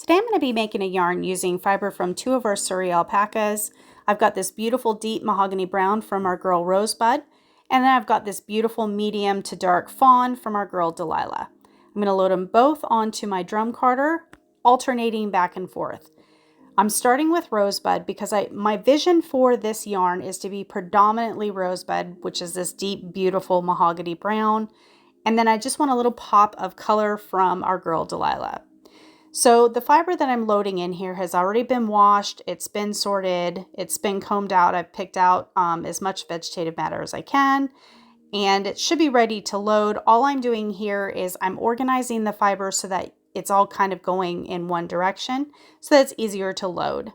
Today I'm going to be making a yarn using fiber from two of our Suri alpacas. I've got this beautiful deep mahogany brown from our girl Rosebud, and then I've got this beautiful medium to dark fawn from our girl Delilah. I'm going to load them both onto my drum carder, alternating back and forth. I'm starting with Rosebud because my vision for this yarn is to be predominantly Rosebud, which is this deep, beautiful mahogany brown. And then I just want a little pop of color from our girl Delilah. So the fiber that I'm loading in here has already been washed, it's been sorted, it's been combed out. I've picked out as much vegetative matter as I can, and it should be ready to load. All I'm doing here is I'm organizing the fiber so that it's all kind of going in one direction so that it's easier to load.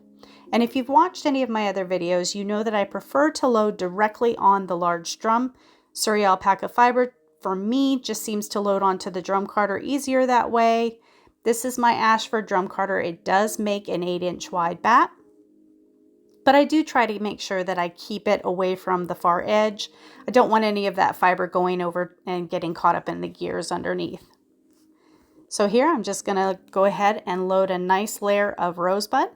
And if you've watched any of my other videos, you know that I prefer to load directly on the large drum. Suri alpaca fiber for me just seems to load onto the drum carder easier that way. This is my Ashford drum carder. It does make an 8-inch wide bat, but I do try to make sure that I keep it away from the far edge. I don't want any of that fiber going over and getting caught up in the gears underneath. So here I'm just going to go ahead and load a nice layer of Rosebud.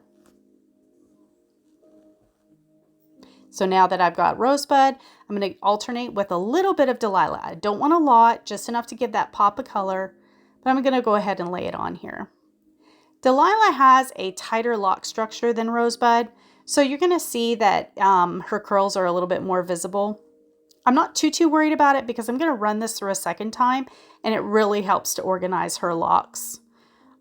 So now that I've got Rosebud, I'm going to alternate with a little bit of Delilah. I don't want a lot, just enough to give that pop of color. But I'm going to go ahead and lay it on here. Delilah has a tighter lock structure than Rosebud, so you're going to see that her curls are a little bit more visible. I'm not too worried about it because I'm going to run this through a second time, and it really helps to organize her locks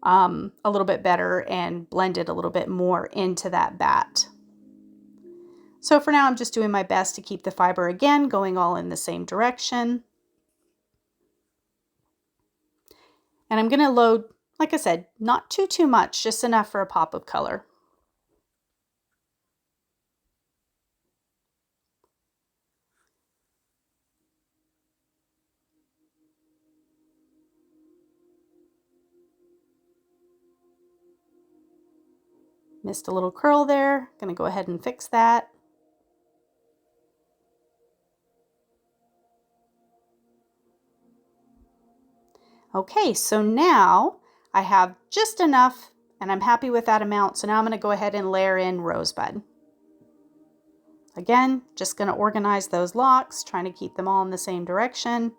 a little bit better and blend it a little bit more into that bat. So for now, I'm just doing my best to keep the fiber again going all in the same direction. And I'm going to load, like I said, not too much, just enough for a pop of color. Missed a little curl there. Going to go ahead and fix that. Okay, so now I have just enough and I'm happy with that amount. So now I'm going to go ahead and layer in Rosebud. Again, just going to organize those locks, trying to keep them all in the same direction.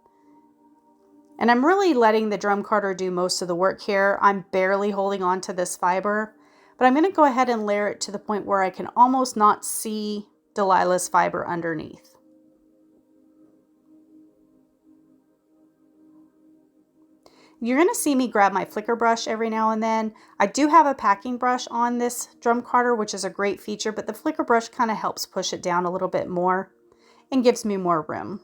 And I'm really letting the drum carder do most of the work here. I'm barely holding on to this fiber, but I'm going to go ahead and layer it to the point where I can almost not see Delilah's fiber underneath. You're going to see me grab my flicker brush every now and then. I do have a packing brush on this drum carder, which is a great feature, but the flicker brush kind of helps push it down a little bit more and gives me more room.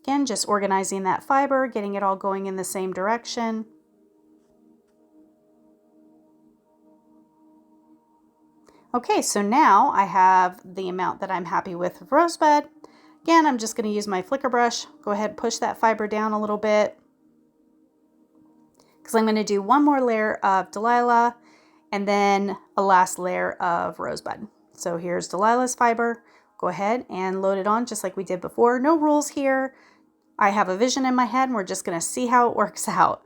Again, just organizing that fiber, getting it all going in the same direction. Okay, so now I have the amount that I'm happy with of Rosebud. Again, I'm just going to use my flicker brush. Go ahead and push that fiber down a little bit because I'm going to do one more layer of Delilah and then a last layer of Rosebud. So here's Delilah's fiber. Go ahead and load it on just like we did before. No rules here. I have a vision in my head and we're just going to see how it works out.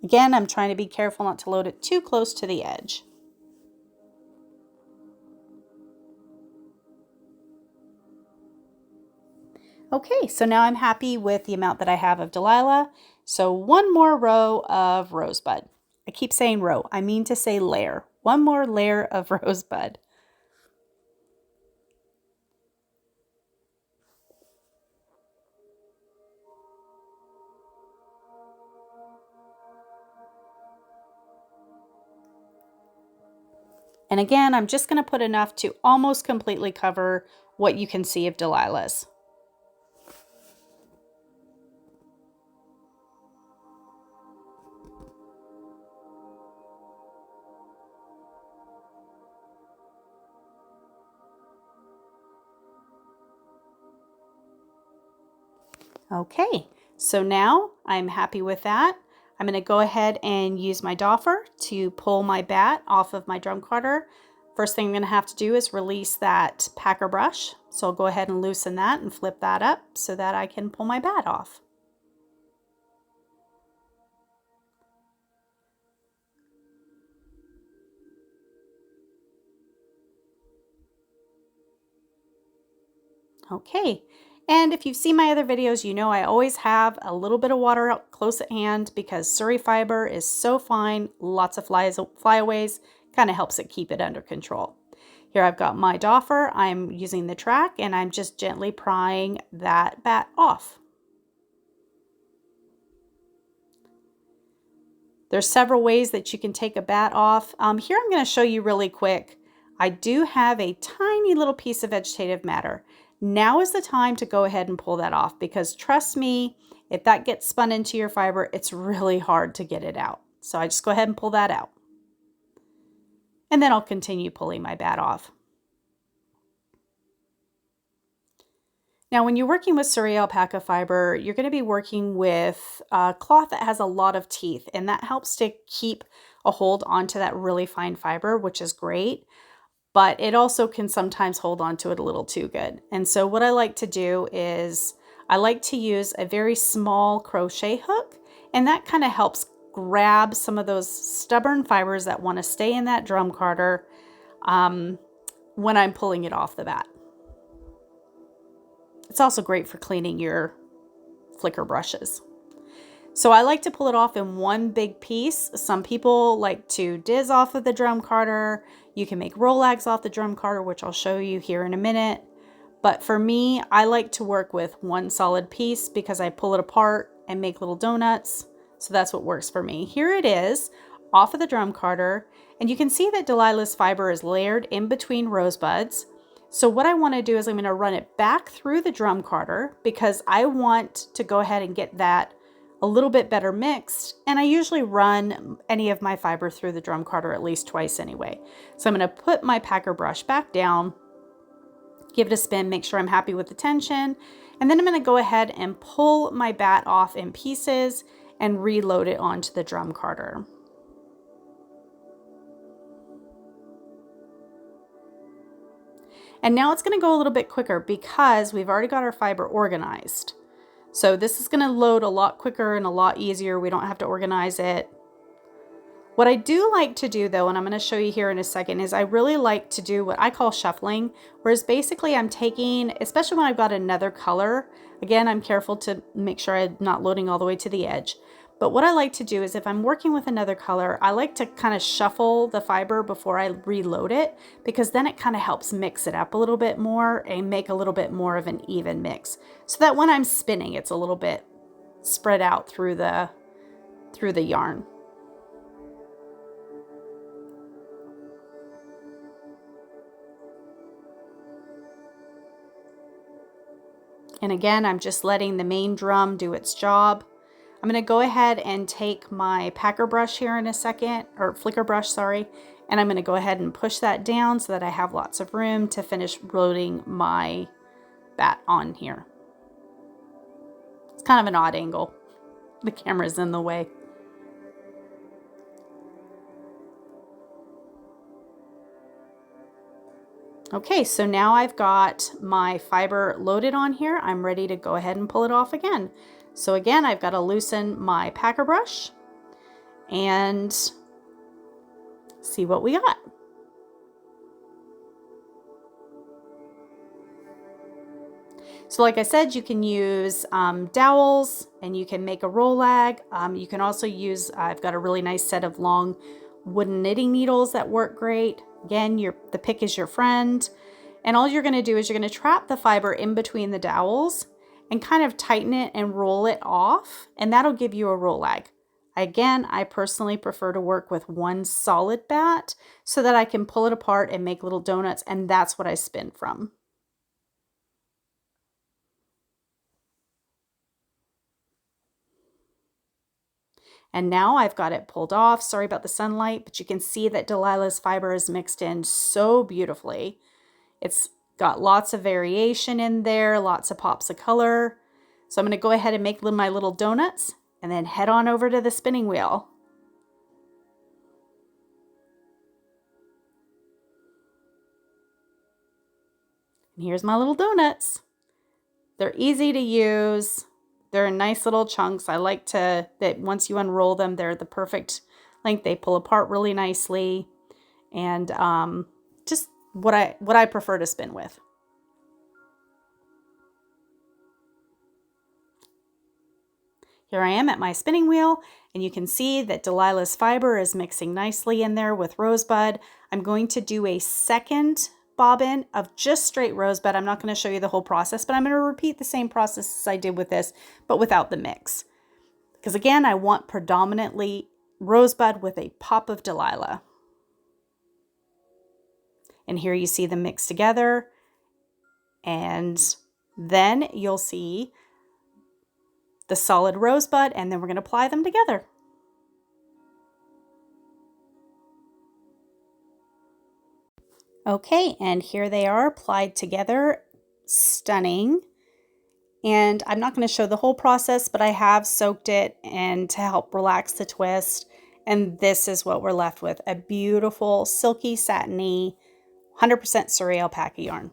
Again, I'm trying to be careful not to load it too close to the edge. Okay, so now I'm happy with the amount that I have of Delilah. So one more row of Rosebud. I keep saying row, I mean to say layer. One more layer of Rosebud. And again, I'm just going to put enough to almost completely cover what you can see of Delilah's. Okay, so now I'm happy with that. I'm going to go ahead and use my doffer to pull my bat off of my drum carder. First thing I'm going to have to do is release that packer brush. So I'll go ahead and loosen that and flip that up so that I can pull my bat off. Okay, and if you've seen my other videos, you know I always have a little bit of water up close at hand because Suri fiber is so fine, lots of flyaways, kind of helps it keep it under control. Here I've got my doffer, I'm using the track, and I'm just gently prying that bat off. There's several ways that you can take a bat off. Here I'm going to show you really quick. I do have a tiny little piece of vegetative matter. Now is the time to go ahead and pull that off because trust me, if that gets spun into your fiber, it's really hard to get it out. So I just go ahead and pull that out. And then I'll continue pulling my bat off. Now, when you're working with Suri alpaca fiber, you're going to be working with a cloth that has a lot of teeth, and that helps to keep a hold onto that really fine fiber, which is great, but it also can sometimes hold onto it a little too good. And so what I like to do is I like to use a very small crochet hook, and that kind of helps grab some of those stubborn fibers that want to stay in that drum carder when I'm pulling it off the bat. It's also great for cleaning your flicker brushes. So I like to pull it off in one big piece. Some people like to diz off of the drum carder. You can make rollags off the drum carder, which I'll show you here in a minute. But for me, I like to work with one solid piece because I pull it apart and make little donuts. So that's what works for me. Here it is off of the drum carder. And you can see that Delilah's fiber is layered in between rosebuds. So what I want to do is I'm going to run it back through the drum carder because I want to go ahead and get that a little bit better mixed. And I usually run any of my fiber through the drum carder at least twice anyway. So I'm going to put my packer brush back down, give it a spin, make sure I'm happy with the tension. And then I'm going to go ahead and pull my bat off in pieces and reload it onto the drum carder. And now it's going to go a little bit quicker because we've already got our fiber organized. So this is going to load a lot quicker and a lot easier. We don't have to organize it. What I do like to do though, and I'm going to show you here in a second, is I really like to do what I call shuffling, whereas basically I'm taking, especially when I've got another color, again, I'm careful to make sure I'm not loading all the way to the edge. But what I like to do is if I'm working with another color, I like to kind of shuffle the fiber before I reload it because then it kind of helps mix it up a little bit more and make a little bit more of an even mix so that when I'm spinning, it's a little bit spread out through the yarn. And again, I'm just letting the main drum do its job. I'm going to go ahead and take my packer brush here in a second, or flicker brush, sorry, and I'm going to go ahead and push that down so that I have lots of room to finish loading my bat on here. It's kind of an odd angle. The camera's in the way. Okay, so now I've got my fiber loaded on here. I'm ready to go ahead and pull it off again. So again, I've got to loosen my packer brush and see what we got. So like I said, you can use dowels and you can make a rollag. You can also use, I've got a really nice set of long wooden knitting needles that work great. Again, the pick is your friend. And all you're going to do is you're going to trap the fiber in between the dowels and kind of tighten it and roll it off, and that'll give you a rollag. Again, I personally prefer to work with one solid bat so that I can pull it apart and make little donuts, and that's what I spin from. And now I've got it pulled off. Sorry about the sunlight, but you can see that Delilah's fiber is mixed in so beautifully. It's got lots of variation in there, lots of pops of color. So I'm going to go ahead and make my little donuts and then head on over to the spinning wheel. And here's my little donuts. They're easy to use. They're nice little chunks. I like that once you unroll them, they're the perfect length. They pull apart really nicely. And just what I prefer to spin with. Here I am at my spinning wheel, and you can see that Delilah's fiber is mixing nicely in there with Rosebud. I'm going to do a second bobbin of just straight Rosebud. I'm not going to show you the whole process, but I'm going to repeat the same process as I did with this, but without the mix. Because again, I want predominantly Rosebud with a pop of Delilah. And here you see them mixed together. And then you'll see the solid Rosebud, and then we're going to apply them together. Okay, and here they are applied together. Stunning. And I'm not going to show the whole process, but I have soaked it and to help relax the twist. And this is what we're left with, a beautiful silky satiny 100% Suri alpaca yarn.